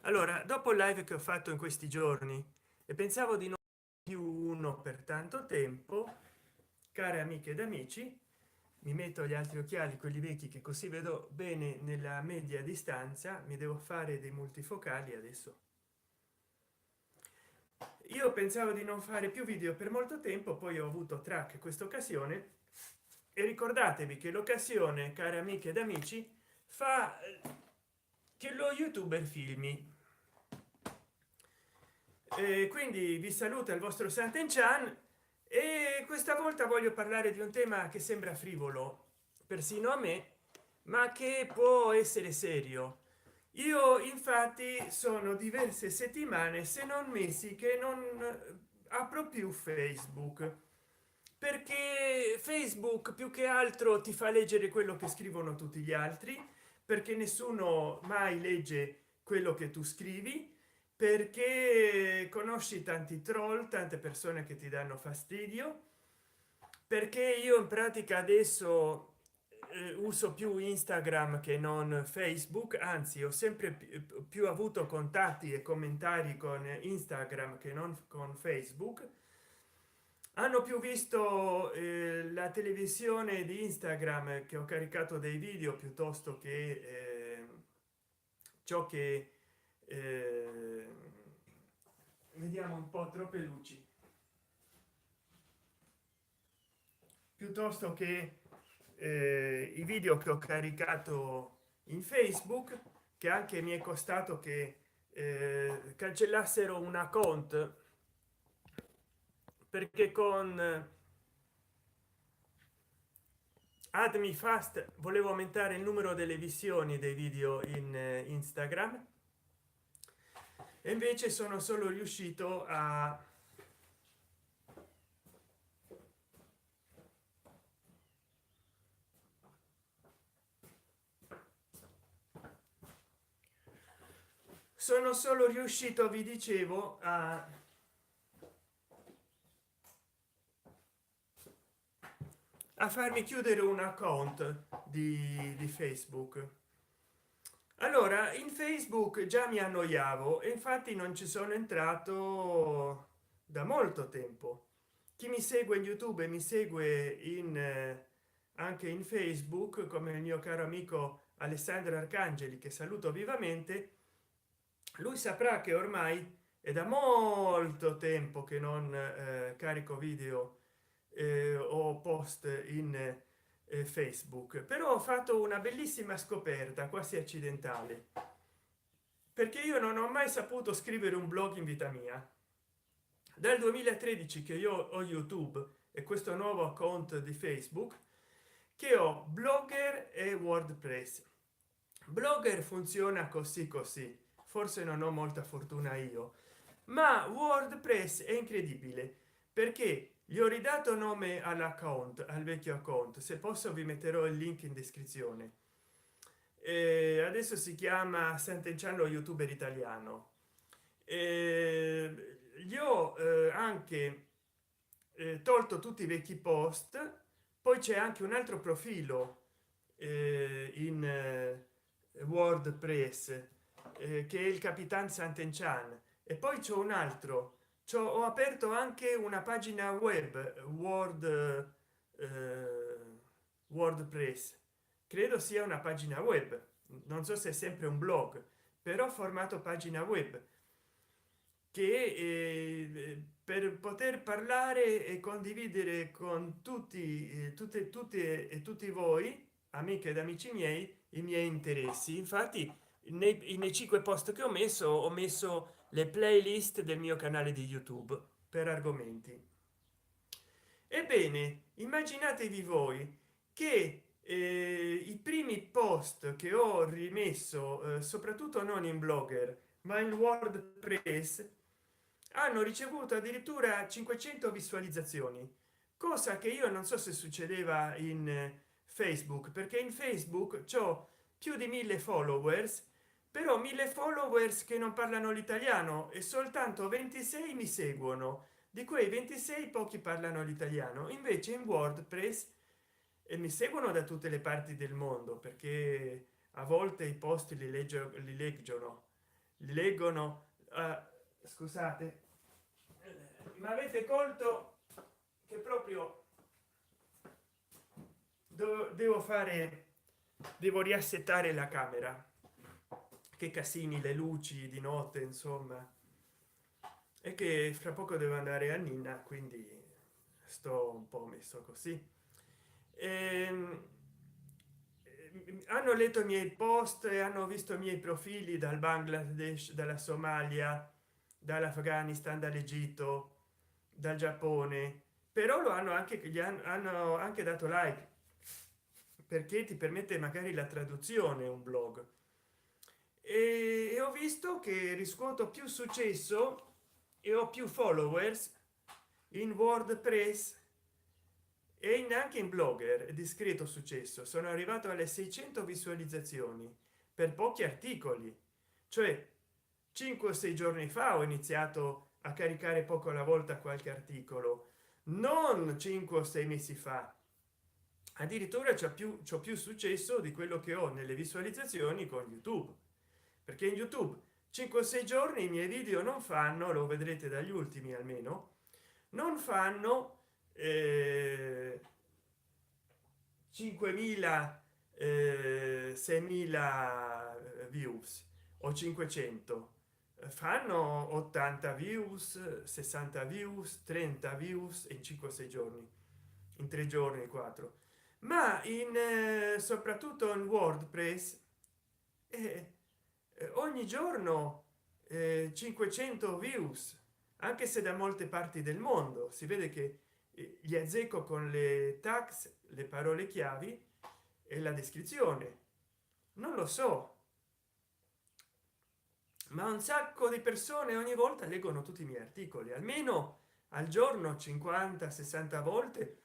Allora, dopo il live che ho fatto in questi giorni e pensavo di non più uno per tanto tempo, care amiche ed amici, mi metto gli altri occhiali, quelli vecchi, che così vedo bene nella media distanza. Mi devo fare dei multifocali adesso. Io pensavo di non fare più video per molto tempo, poi ho avuto track questa occasione, e ricordatevi che l'occasione, care amiche ed amici, fa che lo youtuber filmi. Quindi vi saluta il vostro Sant'Enchan, e questa volta voglio parlare di un tema che sembra frivolo persino a me, ma che può essere serio. Io infatti sono diverse settimane, se non mesi, che non apro più Facebook, perché Facebook più che altro ti fa leggere quello che scrivono tutti gli altri, perché nessuno mai legge quello che tu scrivi, perché conosci tanti troll, tante persone che ti danno fastidio, perché io in pratica adesso uso più Instagram che non Facebook. Anzi, ho sempre più avuto contatti e commentari con Instagram che non con Facebook. Hanno più visto la televisione di Instagram, che ho caricato dei video, piuttosto che ciò che eh, vediamo un po', troppe luci, piuttosto che i video che ho caricato in Facebook, che anche mi è costato che cancellassero un account, perché con admi fast volevo aumentare il numero delle visioni dei video in Instagram, e invece sono solo riuscito sono solo riuscito, vi dicevo, a farmi chiudere un account di Facebook. Allora, in Facebook già mi annoiavo, e infatti non ci sono entrato da molto tempo. Chi mi segue in YouTube e mi segue anche in Facebook, come il mio caro amico Alessandro Arcangeli, che saluto vivamente, lui saprà che ormai è da molto tempo che non carico video o post in Facebook. Però ho fatto una bellissima scoperta quasi accidentale, perché io non ho mai saputo scrivere un blog in vita mia. Dal 2013 che io ho YouTube e questo nuovo account di Facebook, che ho Blogger e WordPress. Blogger funziona così così, forse non ho molta fortuna io, ma WordPress è incredibile, perché gli ho ridato nome all'account, al vecchio account. Se posso vi metterò il link in descrizione. Adesso si chiama Sant'Enchan youtuber italiano. Gli ho anche tolto tutti i vecchi post. Poi c'è anche un altro profilo in WordPress, che è il Capitan Sant'Enchan, e poi c'è un altro. Ho aperto anche una pagina web WordPress, credo sia una pagina web, non so se è sempre un blog, però formato pagina web, che per poter parlare e condividere con tutti tutte e tutti voi, amiche ed amici miei, i miei interessi. Infatti nei 5 post che ho messo le playlist del mio canale di YouTube per argomenti. Ebbene, immaginatevi voi che i primi post che ho rimesso, soprattutto non in Blogger ma in WordPress, hanno ricevuto addirittura 500 visualizzazioni, cosa che io non so se succedeva in Facebook, perché in Facebook c'ho più di 1000 followers, però 1000 followers che non parlano l'italiano, e soltanto 26 mi seguono. Di quei 26 pochi parlano l'italiano. Invece in WordPress mi seguono da tutte le parti del mondo, perché a volte i post li leggono li leggono. Scusate, ma avete colto che proprio devo fare, devo riassettare la camera, che casini, le luci di notte, insomma, e che fra poco devo andare a Nina, quindi sto un po' messo così. Ehm, hanno letto i miei post e hanno visto i miei profili dal Bangladesh, dalla Somalia, dall'Afghanistan, dall'Egitto, dal Giappone, però lo hanno anche, hanno anche dato like, perché ti permette magari la traduzione un blog. E ho visto che riscuoto più successo e ho più followers in WordPress e anche in Blogger. Discreto successo, sono arrivato alle 600 visualizzazioni per pochi articoli, cioè 5 o 6 giorni fa ho iniziato a caricare poco alla volta qualche articolo, non 5 o 6 mesi fa. Addirittura c'ho più successo di quello che ho nelle visualizzazioni con YouTube, perché in YouTube 5 o 6 giorni i miei video non fanno, lo vedrete dagli ultimi almeno, non fanno 5.000 6.000 views o 500, fanno 80 views, 60 views, 30 views in 5 6 giorni, in 3 giorni, 4. Ma in soprattutto in WordPress eh, ogni giorno 500 views, anche se da molte parti del mondo si vede che gli azzecco con le tags, le parole chiavi e la descrizione, non lo so, ma un sacco di persone ogni volta leggono tutti i miei articoli, almeno al giorno 50 60 volte,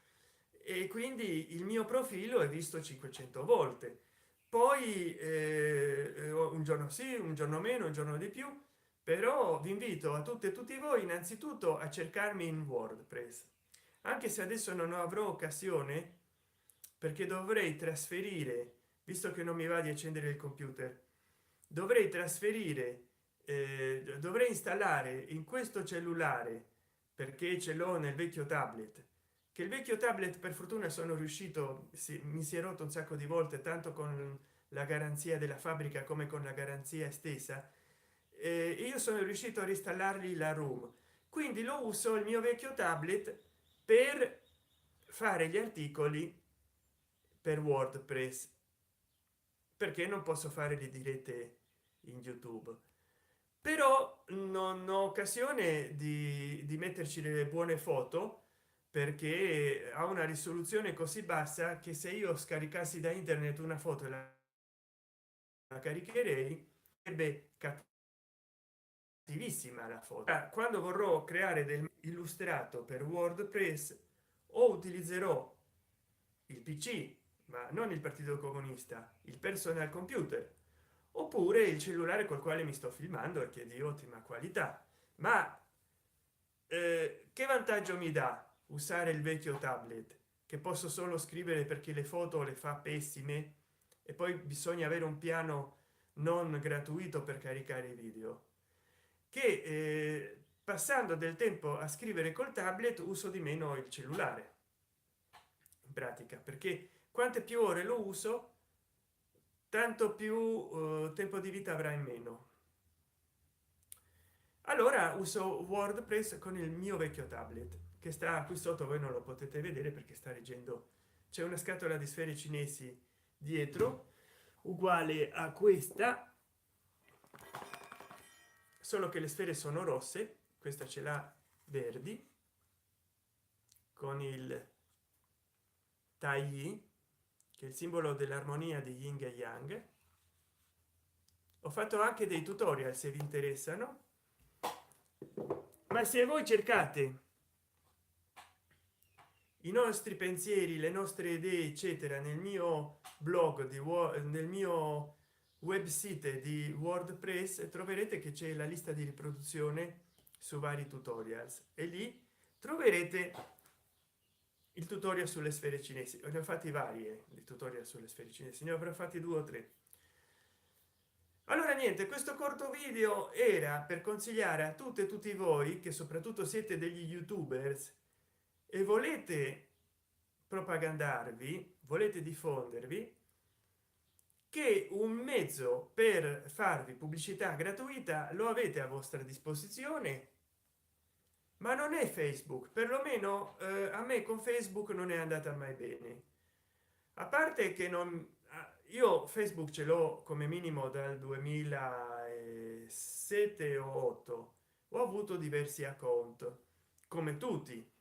e quindi il mio profilo è visto 500 volte. Poi un giorno sì, un giorno meno, un giorno di più, però vi invito a tutte e tutti voi innanzitutto a cercarmi in WordPress, anche se adesso non avrò occasione, perché dovrei trasferire, visto che non mi va di accendere il computer, dovrei trasferire, dovrei installare in questo cellulare, perché ce l'ho nel vecchio tablet, che il vecchio tablet per fortuna sono riuscito, mi si è rotto un sacco di volte, tanto con la garanzia della fabbrica come con la garanzia estesa, io sono riuscito a reinstallargli la room, quindi lo uso il mio vecchio tablet per fare gli articoli per WordPress, perché non posso fare le dirette in YouTube, però non ho occasione di metterci delle buone foto, perché ha una risoluzione così bassa che se io scaricassi da internet una foto e la caricherei sarebbe cattivissima la foto. Quando vorrò creare del illustrato per WordPress o utilizzerò il PC, ma non il partito comunista, il personal computer, oppure il cellulare col quale mi sto filmando e che è di ottima qualità. Ma che vantaggio mi dà usare il vecchio tablet, che posso solo scrivere perché le foto le fa pessime e poi bisogna avere un piano non gratuito per caricare i video, che passando del tempo a scrivere col tablet uso di meno il cellulare in pratica, perché quante più ore lo uso tanto più tempo di vita avrà in meno. Allora uso WordPress con il mio vecchio tablet, che sta qui sotto, voi non lo potete vedere perché sta reggendo, c'è una scatola di sfere cinesi dietro uguale a questa, solo che le sfere sono rosse, questa ce l'ha verdi con il tai, che è il simbolo dell'armonia di yin e yang. Ho fatto anche dei tutorial se vi interessano, ma se voi cercate i nostri pensieri, le nostre idee eccetera nel mio blog nel mio web site di WordPress, troverete che c'è la lista di riproduzione su vari tutorials e lì troverete il tutorial sulle sfere cinesi. Ne ho fatti varie di tutorial sulle sfere cinesi, ne avrò fatti 2 o 3. allora niente, questo corto video era per consigliare a tutte e tutti voi che soprattutto siete degli youtubers e volete propagandarvi, volete diffondervi, che un mezzo per farvi pubblicità gratuita lo avete a vostra disposizione, ma non è Facebook. Perlomeno a me con Facebook non è andata mai bene, a parte che non io Facebook ce l'ho come minimo dal 2007 o 8, ho avuto diversi account come tutti,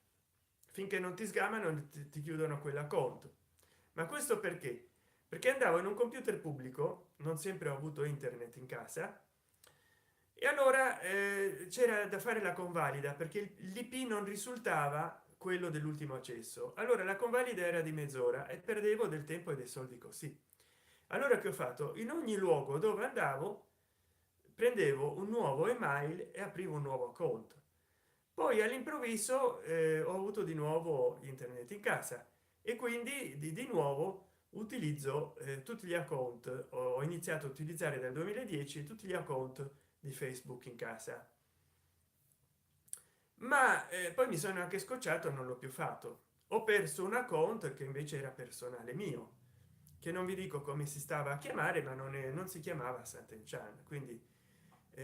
finché non ti sgamano ti chiudono quell'account. Ma questo perché? Perché andavo in un computer pubblico, non sempre ho avuto internet in casa, e allora c'era da fare la convalida perché l'ip non risultava quello dell'ultimo accesso. Allora la convalida era di mezz'ora e perdevo del tempo e dei soldi così. Allora che ho fatto? In ogni luogo dove andavo prendevo un nuovo email e aprivo un nuovo account. Poi all'improvviso ho avuto di nuovo internet in casa e quindi di nuovo utilizzo tutti gli account. Ho iniziato a utilizzare dal 2010 tutti gli account di Facebook in casa, ma poi mi sono anche scocciato, non l'ho più fatto. Ho perso un account che invece era personale mio, che non vi dico come si stava a chiamare, ma non si chiamava Sant'Enchan, quindi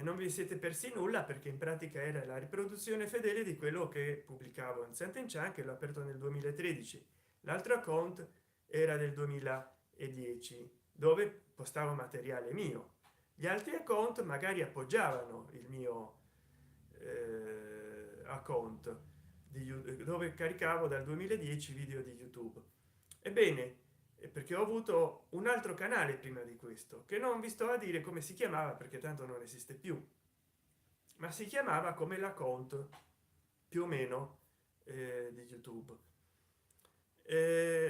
non vi siete persi nulla, perché in pratica era la riproduzione fedele di quello che pubblicavo in Sant'Enchan, che l'ho aperto nel 2013. L'altro account era del 2010, dove postavo materiale mio. Gli altri account magari appoggiavano il mio account dove caricavo dal 2010 video di YouTube. Ebbene, perché ho avuto un altro canale prima di questo, che non vi sto a dire come si chiamava perché tanto non esiste più, ma si chiamava come l'account più o meno di YouTube.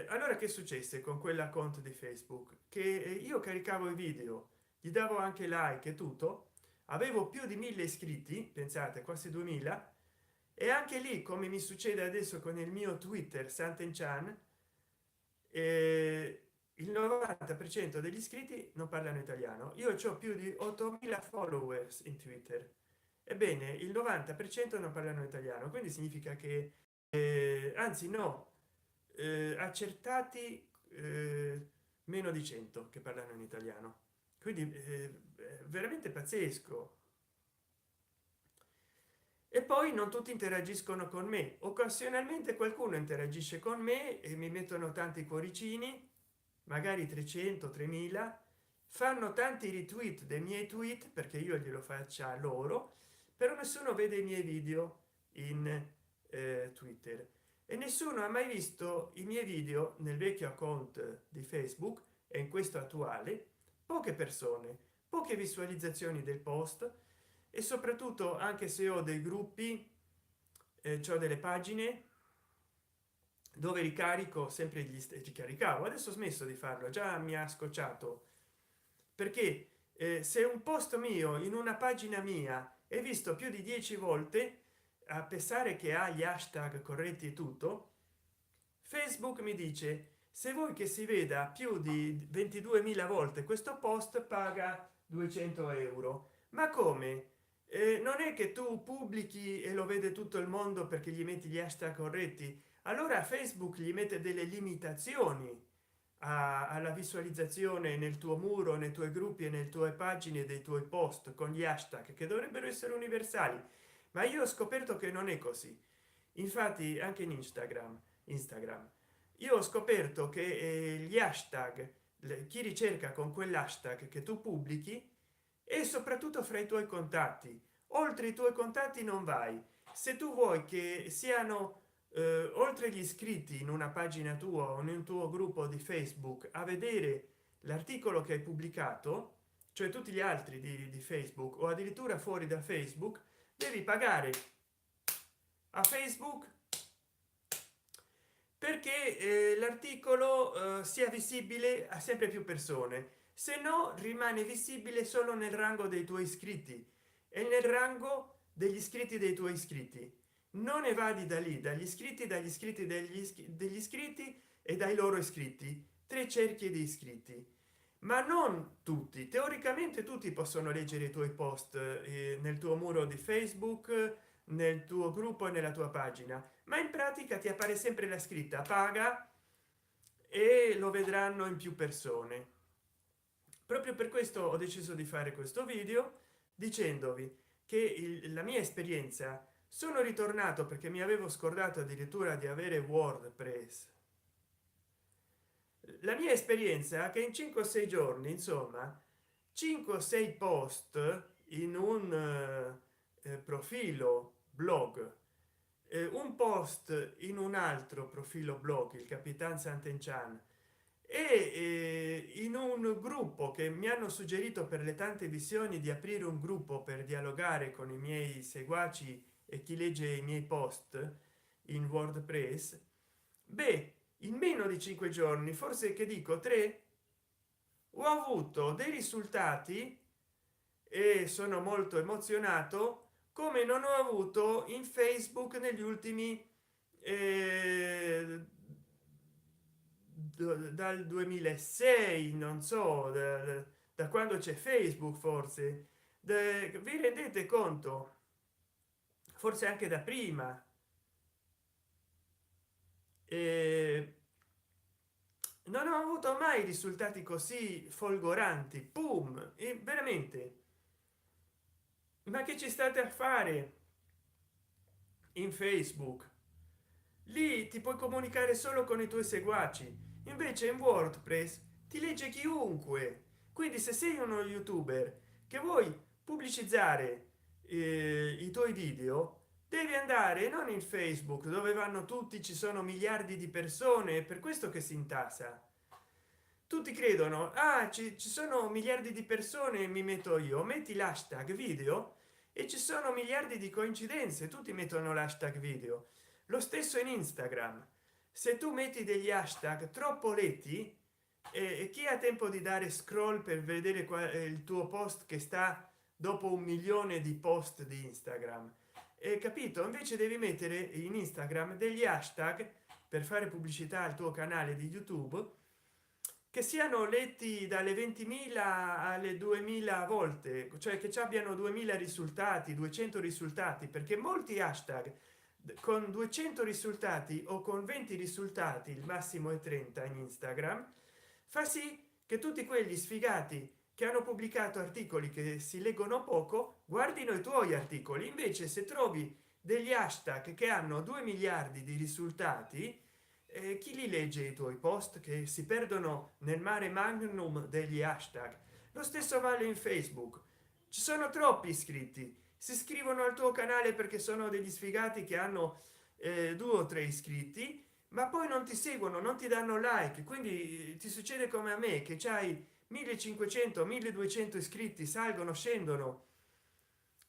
Allora che successe con quell'account di Facebook? Che io caricavo i video, gli davo anche like e tutto, avevo più di 1000 iscritti, pensate, quasi 2000, e anche lì, come mi succede adesso con il mio Twitter Sant'Enchan, il 90% degli iscritti non parlano italiano. Io ho più di 8000 followers in Twitter, ebbene il 90% non parlano italiano, quindi significa che anzi no, accertati meno di 100 che parlano in italiano, quindi veramente pazzesco. E poi non tutti interagiscono con me, occasionalmente qualcuno interagisce con me e mi mettono tanti cuoricini, magari 300 3000, fanno tanti retweet dei miei tweet perché io glielo faccia loro, però nessuno vede i miei video in Twitter, e nessuno ha mai visto i miei video nel vecchio account di Facebook e in questo attuale. Poche persone, poche visualizzazioni del post, e soprattutto, anche se ho dei gruppi, ho delle pagine dove ricarico sempre gli stessi, caricavo, adesso ho smesso di farlo, già mi ha scocciato, perché se un post mio in una pagina mia è visto più di 10 volte, a pensare che ha gli hashtag corretti e tutto, Facebook mi dice: se vuoi che si veda più di 22.000 volte questo post, paga 200 euro. Ma come? Non è che tu pubblichi e lo vede tutto il mondo perché gli metti gli hashtag corretti? Allora Facebook gli mette delle limitazioni alla visualizzazione nel tuo muro, nei tuoi gruppi e nelle tue pagine dei tuoi post con gli hashtag che dovrebbero essere universali. Ma io ho scoperto che non è così. Infatti anche in Instagram io ho scoperto che gli hashtag, chi ricerca con quell'hashtag che tu pubblichi, e soprattutto fra i tuoi contatti, oltre i tuoi contatti non vai. Se tu vuoi che siano oltre gli iscritti in una pagina tua o in un tuo gruppo di Facebook a vedere l'articolo che hai pubblicato, cioè tutti gli altri di Facebook, o addirittura fuori da Facebook, devi pagare a Facebook perché l'articolo sia visibile a sempre più persone, se no rimane visibile solo nel rango dei tuoi iscritti e nel rango degli iscritti dei tuoi iscritti. Non evadi da lì, dagli iscritti, degli iscritti e dai loro iscritti, tre cerchie di iscritti. ma non tutti. Teoricamente tutti possono leggere i tuoi post nel tuo muro di Facebook, nel tuo gruppo e nella tua pagina, ma in pratica ti appare sempre la scritta paga e lo vedranno in più persone. Proprio per questo ho deciso di fare questo video dicendovi che la mia esperienza, sono ritornato perché mi avevo scordato addirittura di avere WordPress. La mia esperienza è che in 5 o 6 giorni, insomma, 5 o 6 post in un profilo blog, un post in un altro profilo blog, il Capitan Sant'Enchan, e in un gruppo che mi hanno suggerito per le tante visioni di aprire un gruppo per dialogare con i miei seguaci e chi legge i miei post in WordPress. Beh, in meno di 5 giorni, forse che dico 3, ho avuto dei risultati e sono molto emozionato come non ho avuto in Facebook negli ultimi dal 2006, non so, da quando c'è Facebook, forse. Vi rendete conto? Forse anche da prima. Eh, non ho avuto mai risultati così folgoranti, boom, e veramente. Ma che ci state a fare in Facebook? Lì ti puoi comunicare solo con i tuoi seguaci, invece in WordPress ti legge chiunque. Quindi se sei uno youtuber che vuoi pubblicizzare i tuoi video, devi andare non in Facebook dove vanno tutti, ci sono miliardi di persone, è per questo che si intasa. Tutti credono, ah, ci sono miliardi di persone, mi metto io, metti l'hashtag video e ci sono miliardi di coincidenze, tutti mettono l'hashtag video. Lo stesso in Instagram, se tu metti degli hashtag troppo letti, chi ha tempo di dare scroll per vedere qual è il tuo post che sta dopo 1 milione di post di Instagram, capito? Invece devi mettere in Instagram degli hashtag per fare pubblicità al tuo canale di YouTube che siano letti dalle 20.000 alle 2.000 volte, cioè che ci abbiano 2.000 risultati, 200 risultati, perché molti hashtag con 200 risultati o con 20 risultati, il massimo è 30 in Instagram, fa sì che tutti quegli sfigati che hanno pubblicato articoli che si leggono poco guardino i tuoi articoli. Invece se trovi degli hashtag che hanno 2 miliardi di risultati, chi li legge i tuoi post che si perdono nel mare magnum degli hashtag? Lo stesso vale in Facebook. Ci sono troppi iscritti, si iscrivono al tuo canale perché sono degli sfigati che hanno 2 o 3 iscritti, ma poi non ti seguono, non ti danno like, quindi ti succede come a me che c'hai 1500 1200 iscritti, salgono, scendono,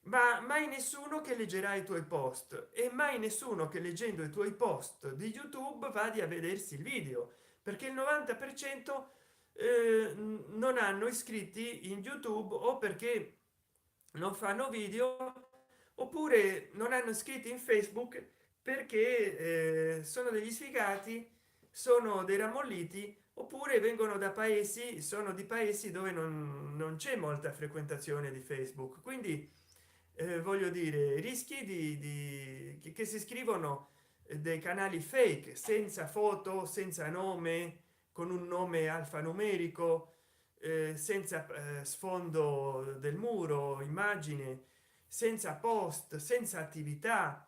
ma mai nessuno che leggerà i tuoi post, e mai nessuno che leggendo i tuoi post di YouTube vada a vedersi il video, perché il 90% non hanno iscritti in YouTube, o perché non fanno video, oppure non hanno iscritti in Facebook perché sono degli sfigati, sono dei ramolliti, oppure vengono da paesi, sono di paesi dove non c'è molta frequentazione di Facebook. Quindi voglio dire, rischi che si scrivono dei canali fake senza foto, senza nome, con un nome alfanumerico, senza sfondo del muro, immagine, senza post, senza attività.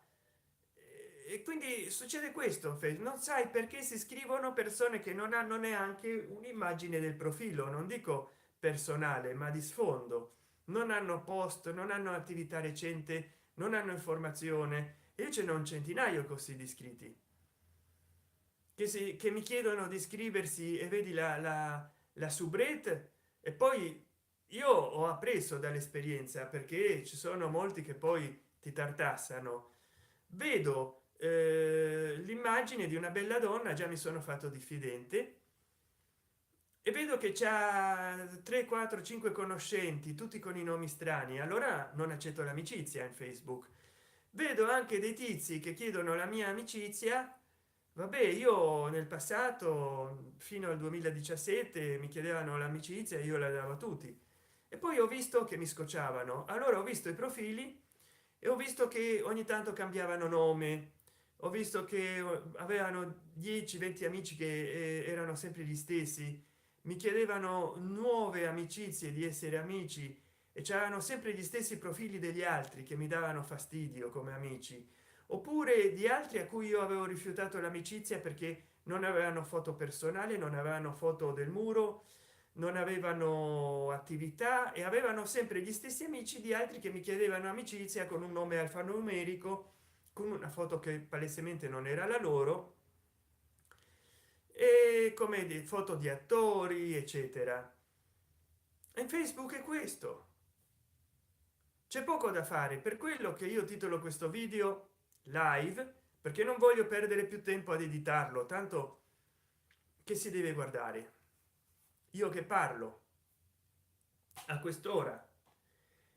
E quindi succede questo, non sai perché si scrivono persone che non hanno neanche un'immagine del profilo, non dico personale ma di sfondo, non hanno post, non hanno attività recente, non hanno informazione. E io ce n'ho un centinaio così di iscritti che mi chiedono di iscriversi, e vedi la soubrette. E poi io ho appreso dall'esperienza, perché ci sono molti che poi ti tartassano. Vedo l'immagine di una bella donna, già mi sono fatto diffidente, e vedo che c'ha 3 4 5 conoscenti, tutti con i nomi strani, allora non accetto l'amicizia in Facebook. Vedo anche dei tizi che chiedono la mia amicizia, vabbè, io nel passato fino al 2017 mi chiedevano l'amicizia e io la davo a tutti, e poi ho visto che mi scocciavano, allora ho visto i profili e ho visto che ogni tanto cambiavano nome, ho visto che avevano 10-20 amici che erano sempre gli stessi, mi chiedevano nuove amicizie, di essere amici, e c'erano sempre gli stessi profili degli altri che mi davano fastidio come amici, oppure di altri a cui io avevo rifiutato l'amicizia perché non avevano foto personali, non avevano foto del muro, non avevano attività, e avevano sempre gli stessi amici di altri che mi chiedevano amicizia con un nome alfanumerico, con una foto che palesemente non era la loro, e come di foto di attori eccetera. E in Facebook è questo, c'è poco da fare, per quello che io titolo questo video live, perché non voglio perdere più tempo ad editarlo, tanto che si deve guardare io che parlo a quest'ora,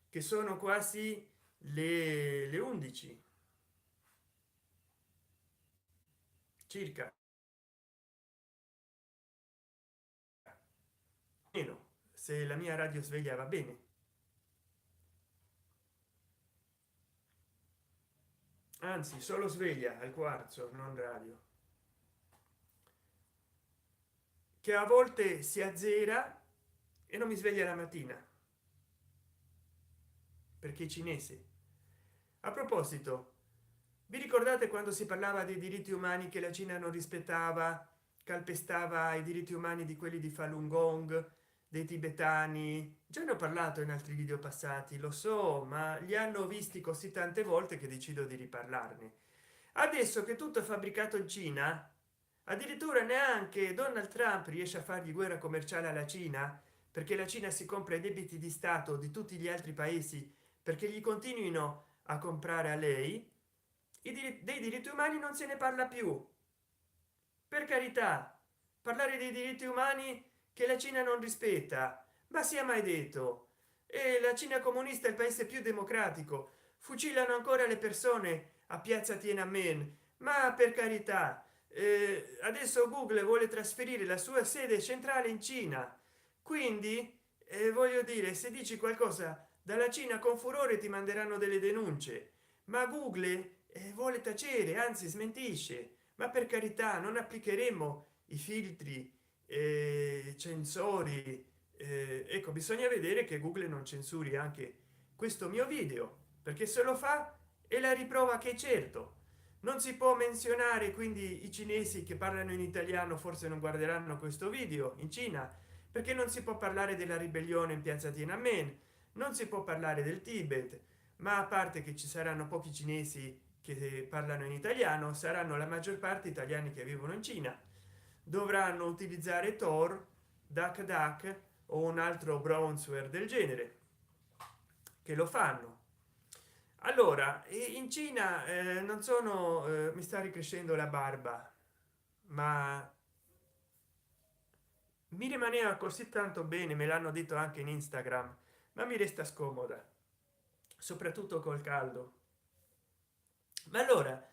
che sono quasi le 11 circa, meno se la mia radio sveglia va bene, anzi solo sveglia al quarzo, non radio, che a volte si azzera e non mi sveglia la mattina perché è cinese. A proposito, vi ricordate quando si parlava dei diritti umani, che la Cina non rispettava, calpestava i diritti umani di quelli di Falun Gong, dei tibetani? Già ne ho parlato in altri video passati, lo so, ma li hanno visti così tante volte che decido di riparlarne. Adesso che tutto è fabbricato in Cina, addirittura neanche Donald Trump riesce a fargli guerra commerciale alla Cina, perché la Cina si compra i debiti di stato di tutti gli altri paesi perché gli continuino a comprare a lei. Dei diritti umani non se ne parla più, per carità. Parlare dei diritti umani che la Cina non rispetta, ma sia mai detto? E la Cina comunista è il paese più democratico, fucilano ancora le persone a piazza Tiananmen, ma per carità. Adesso Google vuole trasferire la sua sede centrale in Cina, quindi voglio dire, se dici qualcosa dalla Cina con furore ti manderanno delle denunce, ma Google vuole tacere, anzi smentisce. Ma per carità, non applicheremo i filtri censori, ecco, bisogna vedere che Google non censuri anche questo mio video, perché se lo fa è la riprova che certo non si può menzionare, quindi i cinesi che parlano in italiano forse non guarderanno questo video in Cina, perché non si può parlare della ribellione in piazza Tiananmen, non si può parlare del Tibet, ma a parte che ci saranno pochi cinesi che parlano in italiano, saranno la maggior parte italiani che vivono in Cina, dovranno utilizzare Tor, DuckDuck o un altro browser del genere, che lo fanno. Allora, in Cina non sono mi sta ricrescendo la barba, ma mi rimaneva così tanto bene, me l'hanno detto anche in Instagram, ma mi resta scomoda, soprattutto col caldo. Ma allora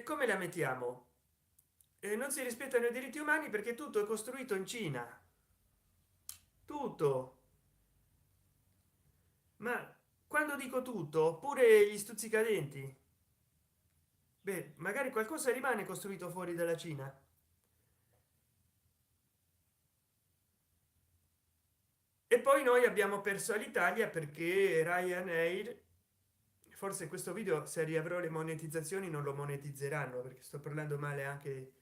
come la mettiamo? Non si rispettano i diritti umani perché tutto è costruito in Cina, tutto. Ma quando dico tutto, pure gli stuzzicadenti, beh, magari qualcosa rimane costruito fuori dalla Cina. E poi noi abbiamo perso all'Italia perché Ryanair, forse questo video, se riavrò le monetizzazioni, non lo monetizzeranno perché sto parlando male anche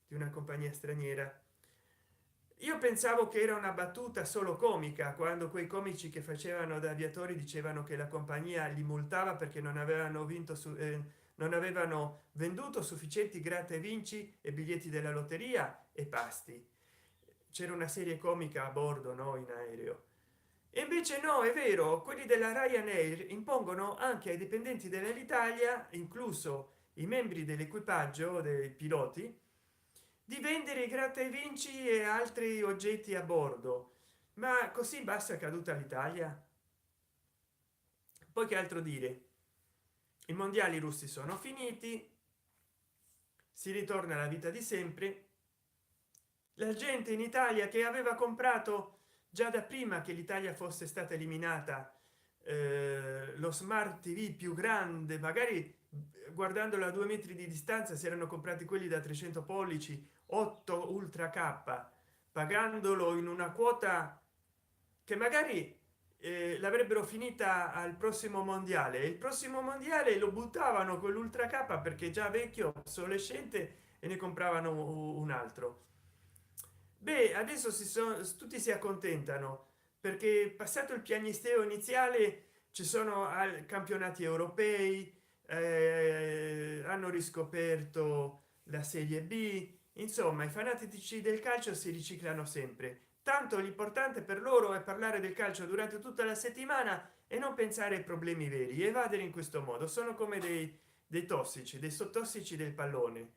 di una compagnia straniera. Io pensavo che era una battuta solo comica, quando quei comici che facevano da aviatori dicevano che la compagnia li multava perché non avevano vinto non avevano venduto sufficienti gratta e vinci e biglietti della lotteria e pasti. C'era una serie comica a bordo, no, in aereo. E invece no, è vero, quelli della Ryanair impongono anche ai dipendenti dell'Italia, incluso i membri dell'equipaggio dei piloti, di vendere i gratta e vinci e altri oggetti a bordo. Ma così basta, caduta l'Italia? Poi che altro dire? I mondiali russi sono finiti, si ritorna alla vita di sempre. La gente in italia che aveva comprato già da prima che l'Italia fosse stata eliminata lo smart tv più grande, magari guardandolo a 2 metri di distanza, si erano comprati quelli da 300 pollici 8 ultra k, pagandolo in una quota che magari l'avrebbero finita al prossimo mondiale, e il prossimo mondiale lo buttavano con l'ultra k perché già vecchio obsolescente, e ne compravano un altro. Beh, adesso tutti si accontentano perché passato il piagnisteo iniziale ci sono campionati europei, hanno riscoperto la serie b, insomma i fanatici del calcio si riciclano sempre. Tanto l'importante per loro è parlare del calcio durante tutta la settimana e non pensare ai problemi veri, evadere in questo modo. Sono come dei tossici, dei sottossici del pallone.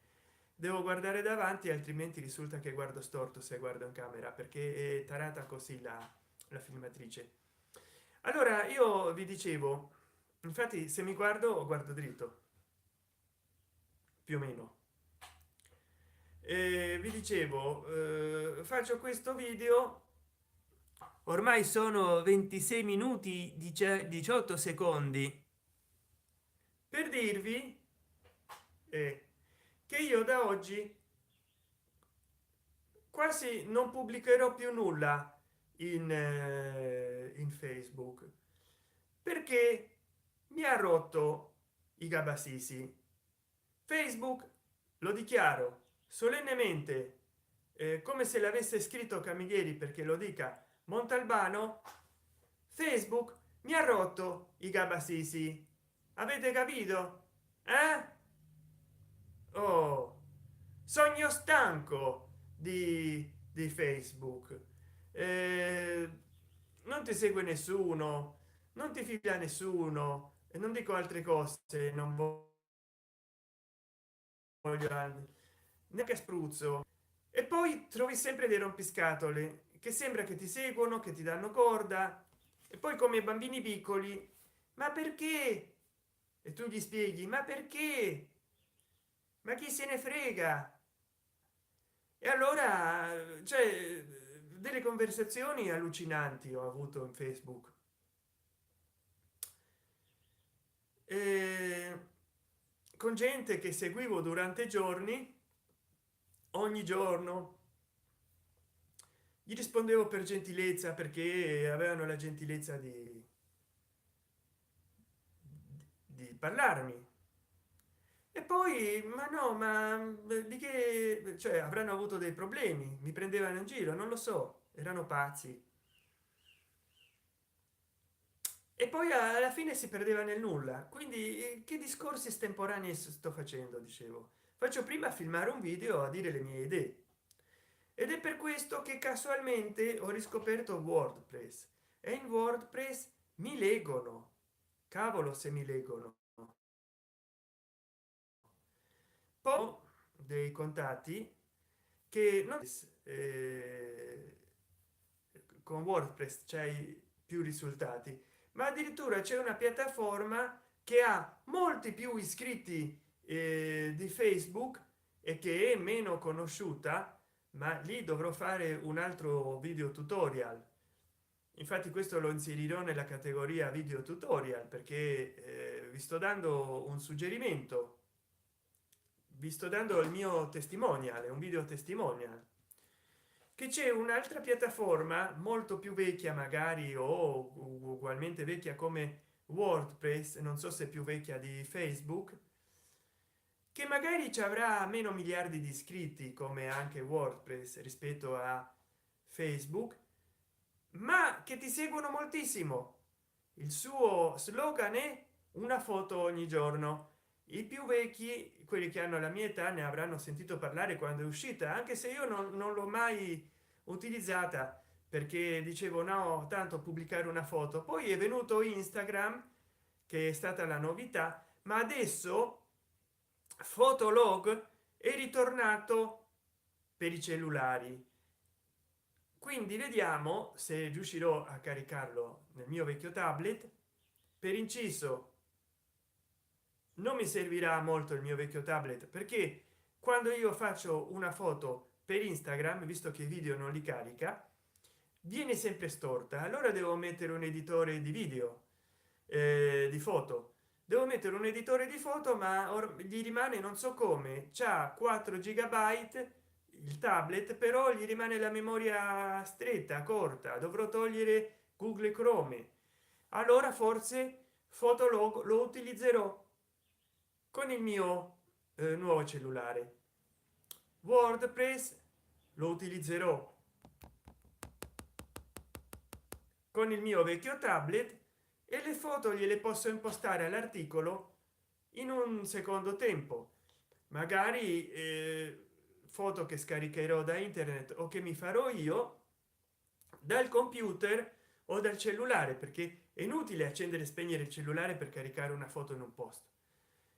Devo guardare davanti, altrimenti risulta che guardo storto se guardo in camera, perché è tarata così la filmatrice. Allora io vi dicevo, infatti se mi guardo dritto più o meno. Vi dicevo, faccio questo video, ormai sono 26 minuti 18 secondi, per dirvi che io da oggi quasi non pubblicherò più nulla in Facebook, perché mi ha rotto i gabassisi. Facebook, lo dichiaro solennemente, come se l'avesse scritto Camilleri, perché lo dica Montalbano. Facebook mi ha rotto i gabassisi, avete capito? Oh, sogno stanco di Facebook. Eh, non ti segue nessuno, non ti fila nessuno, e non dico altre cose, non voglio neanche spruzzo. E poi trovi sempre dei rompiscatole che sembra che ti seguono, che ti danno corda, e poi come bambini piccoli, ma perché? E tu gli spieghi, ma perché? Ma chi se ne frega? E allora, cioè, delle conversazioni allucinanti ho avuto in Facebook, eh, con gente che seguivo durante giorni. Ogni giorno gli rispondevo per gentilezza, perché avevano la gentilezza di parlarmi. E poi ma no, ma di che, cioè avranno avuto dei problemi, mi prendevano in giro, non lo so, erano pazzi. E poi alla fine si perdeva nel nulla. Quindi che discorsi estemporanei sto facendo? Dicevo, faccio prima a filmare un video a dire le mie idee, ed è per questo che casualmente ho riscoperto WordPress, e in WordPress mi leggono, cavolo se mi leggono. Poi dei contatti che non con WordPress c'hai più risultati, ma addirittura c'è una piattaforma che ha molti più iscritti di Facebook, e che è meno conosciuta, ma lì dovrò fare un altro video tutorial. Infatti questo lo inserirò nella categoria video tutorial, perché vi sto dando un suggerimento, vi sto dando il mio testimonial, è un video testimonial, che c'è un'altra piattaforma molto più vecchia, magari, o ugualmente vecchia come WordPress, non so se più vecchia di Facebook, che magari ci avrà meno miliardi di iscritti come anche WordPress rispetto a Facebook, ma che ti seguono moltissimo. Il suo slogan è una foto ogni giorno. I più vecchi, quelli che hanno la mia età, ne avranno sentito parlare quando è uscita, anche se io non l'ho mai utilizzata, perché dicevo no, tanto pubblicare una foto. Poi è venuto Instagram, che è stata la novità, ma adesso Fotolog è ritornato per i cellulari. Quindi vediamo se riuscirò a caricarlo nel mio vecchio tablet. Per inciso, non mi servirà molto il mio vecchio tablet, perché quando io faccio una foto per Instagram, visto che i video non li carica, viene sempre storta. Allora devo mettere un editore di video, di foto. Devo mettere un editore di foto, ma gli rimane, non so come, c'ha 4 gigabyte il tablet, però gli rimane la memoria stretta, corta. Dovrò togliere Google Chrome. Allora forse Fotolog lo utilizzerò con il mio nuovo cellulare. WordPress lo utilizzerò con il mio vecchio tablet, e le foto gliele posso impostare all'articolo in un secondo tempo, magari foto che scaricherò da internet o che mi farò io dal computer o dal cellulare, perché è inutile accendere e spegnere il cellulare per caricare una foto in un posto.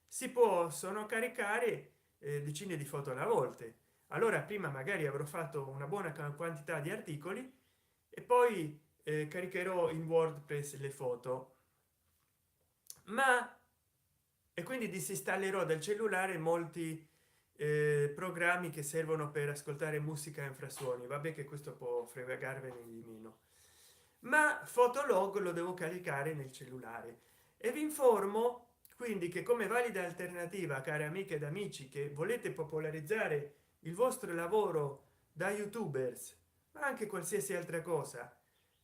Si possono caricare decine di foto alla volta. Allora prima magari avrò fatto una buona quantità di articoli e poi caricherò in WordPress le foto, ma e quindi disinstallerò dal cellulare molti programmi che servono per ascoltare musica e infrasuoni. Vabbè, che questo può fregarvene di meno, ma Fotolog lo devo caricare nel cellulare. E vi informo quindi che, come valida alternativa, cari amiche ed amici che volete popolarizzare il vostro lavoro da youtubers, ma anche qualsiasi altra cosa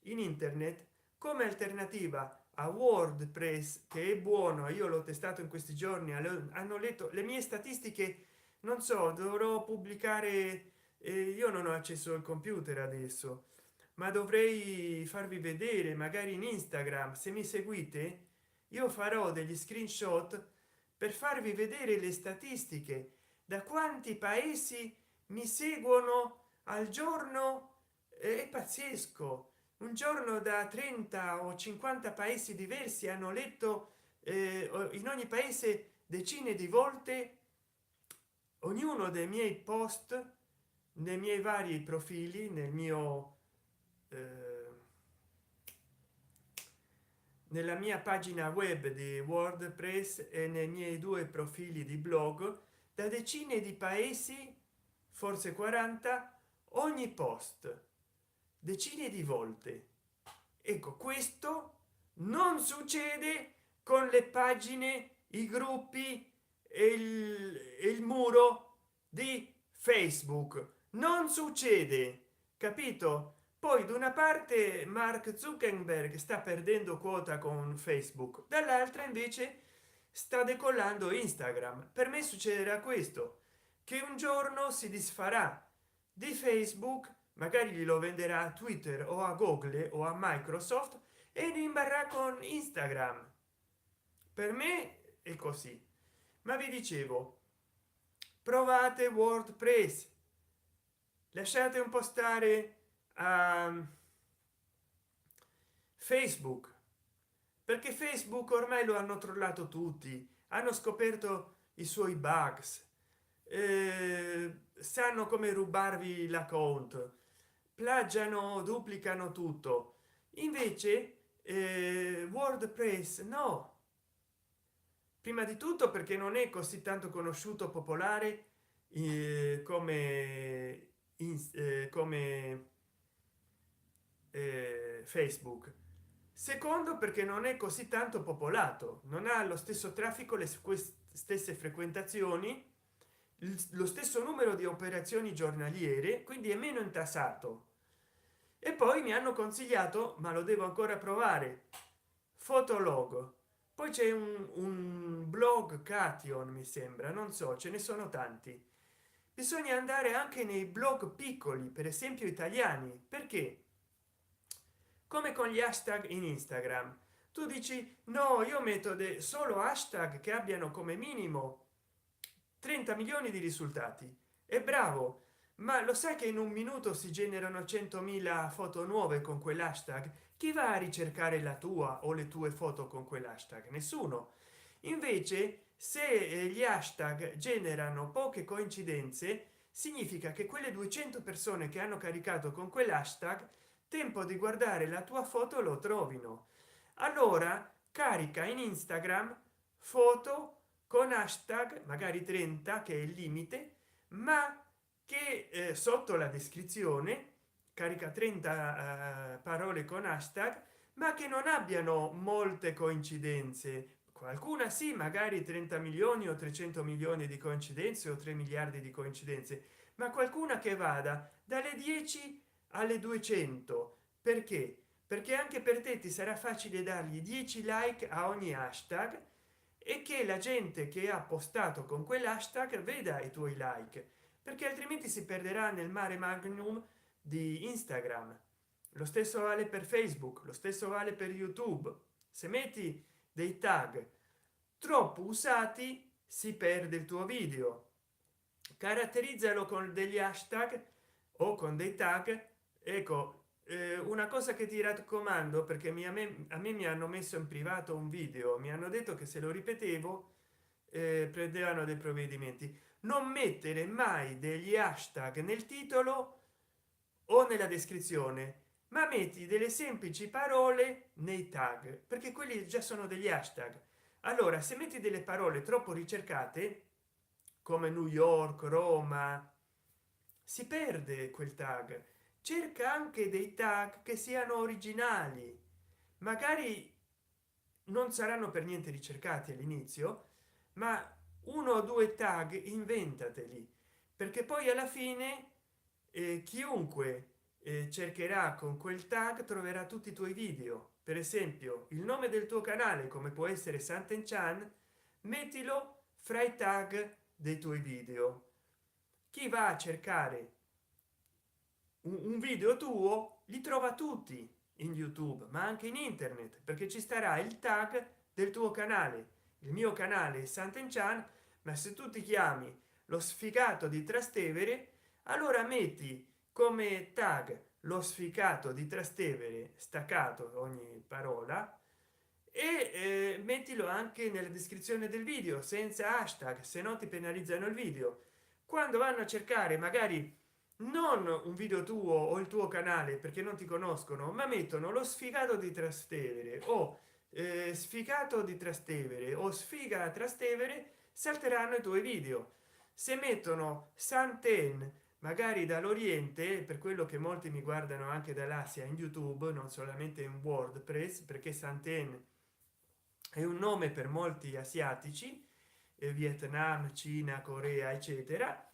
in internet, come alternativa a WordPress, che è buono, io l'ho testato in questi giorni, hanno letto le mie statistiche. Non so, dovrò pubblicare, io non ho accesso al computer adesso, ma dovrei farvi vedere magari in Instagram. Se mi seguite, io farò degli screenshot per farvi vedere le statistiche, da quanti paesi mi seguono al giorno. È pazzesco. Un giorno da 30 o 50 paesi diversi hanno letto in ogni paese decine di volte ognuno dei miei post nei miei vari profili, nel mio nella mia pagina web di WordPress e nei miei 2 profili di blog, da decine di paesi, forse 40, ogni post, decine di volte. Ecco, questo non succede con le pagine, i gruppi e il muro di Facebook. Non succede, capito? Poi da una parte Mark Zuckerberg sta perdendo quota con Facebook, dall'altra invece sta decollando Instagram. Per me succederà questo, che un giorno si disfarà di Facebook, magari glielo venderà a Twitter o a Google o a Microsoft, e rimarrà con Instagram. Per me è così. Ma vi dicevo, provate WordPress, lasciate un po' stare a Facebook, perché Facebook ormai lo hanno trollato tutti, hanno scoperto i suoi bugs, sanno come rubarvi l'account, plagiano, duplicano tutto. Invece WordPress no. Prima di tutto perché non è così tanto conosciuto, popolare come Facebook. Secondo, perché non è così tanto popolato, non ha lo stesso traffico, le stesse frequentazioni, lo stesso numero di operazioni giornaliere, quindi è meno intassato. E poi mi hanno consigliato, ma lo devo ancora provare, Fotolog. Poi c'è un blog Cation, mi sembra, non so, ce ne sono tanti. Bisogna andare anche nei blog piccoli, per esempio italiani, perché come con gli hashtag in Instagram, tu dici no, io metto solo hashtag che abbiano come minimo 30 milioni di risultati. È bravo, ma lo sai che in un minuto si generano 100.000 foto nuove con quell'hashtag? Chi va a ricercare la tua o le tue foto con quell'hashtag? Nessuno. Invece, se gli hashtag generano poche coincidenze, significa che quelle 200 persone che hanno caricato con quell'hashtag, tempo di guardare la tua foto lo trovino. Allora carica in Instagram foto con hashtag magari 30, che è il limite, ma che sotto la descrizione carica 30 parole con hashtag, ma che non abbiano molte coincidenze. Qualcuna sì, magari 30 milioni o 300 milioni di coincidenze o 3 miliardi di coincidenze, ma qualcuna che vada dalle 10 alle 200. Perché? Perché anche per te ti sarà facile dargli 10 like a ogni hashtag e che la gente che ha postato con quell'hashtag veda i tuoi like, perché altrimenti si perderà nel mare magnum di Instagram. Lo stesso vale per Facebook, lo stesso vale per YouTube. Se metti dei tag troppo usati si perde il tuo video. Caratterizzalo con degli hashtag o con dei tag. Ecco, una cosa che ti raccomando, perché a me mi hanno messo in privato un video, mi hanno detto che se lo ripetevo prendevano dei provvedimenti. Non mettere mai degli hashtag nel titolo o nella descrizione, ma metti delle semplici parole nei tag, perché quelli già sono degli hashtag. Allora, se metti delle parole troppo ricercate come New York, Roma, si perde quel tag. Cerca anche dei tag che siano originali, magari non saranno per niente ricercati all'inizio, ma uno o due tag inventateli, perché poi alla fine chiunque cercherà con quel tag troverà tutti i tuoi video. Per esempio, il nome del tuo canale, come può essere Santen Chan, mettilo fra i tag dei tuoi video. Chi va a cercare un video tuo li trova tutti in YouTube, ma anche in internet, perché ci starà il tag del tuo canale. Il mio canale è Santen Chan, ma se tu ti chiami lo sfigato di Trastevere, allora metti come tag lo sfigato di Trastevere staccato ogni parola e mettilo anche nella descrizione del video senza hashtag, se no ti penalizzano il video. Quando vanno a cercare magari non un video tuo o il tuo canale perché non ti conoscono, ma mettono lo sfigato di Trastevere o sfigato di Trastevere o sfiga a Trastevere, salteranno i tuoi video. Se mettono Santen magari dall'Oriente, per quello che molti mi guardano anche dall'Asia in YouTube, non solamente in WordPress, perché Santen è un nome per molti asiatici, Vietnam, Cina, Corea, eccetera,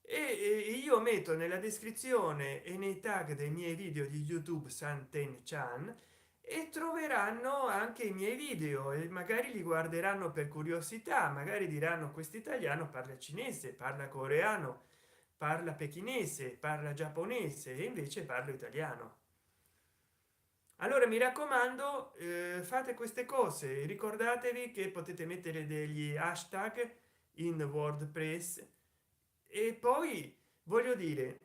e io metto nella descrizione e nei tag dei miei video di YouTube Santen Chan e troveranno anche i miei video e magari li guarderanno per curiosità, magari diranno questo italiano parla cinese, parla coreano, parla pechinese, parla giapponese e invece parlo italiano. Allora mi raccomando, fate queste cose, ricordatevi che potete mettere degli hashtag in WordPress e poi voglio dire,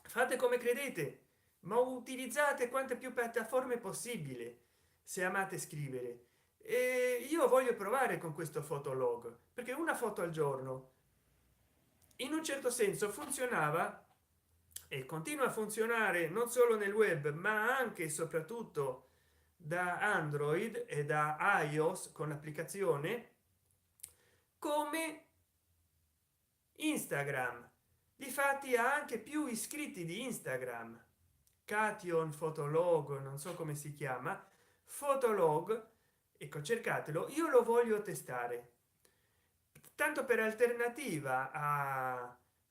fate come credete, ma utilizzate quante più piattaforme possibile se amate scrivere. E io voglio provare con questo fotolog, perché una foto al giorno in un certo senso funzionava e continua a funzionare non solo nel web ma anche e soprattutto da Android e da iOS con l'applicazione, come Instagram. Difatti ha anche più iscritti di Instagram. Cation Fotolog, non so come si chiama, Fotolog, ecco, cercatelo. Io lo voglio testare tanto per alternativa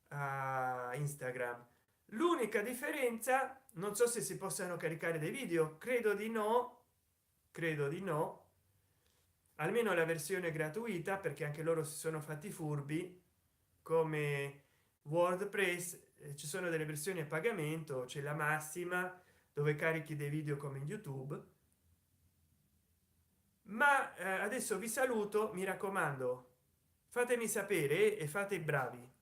a Instagram. L'unica differenza, non so se si possano caricare dei video, credo di no, credo di no, almeno la versione gratuita, perché anche loro si sono fatti furbi come WordPress. Ci sono delle versioni a pagamento, c'è la massima dove carichi dei video come in YouTube. Ma adesso vi saluto, mi raccomando, fatemi sapere e fate i bravi.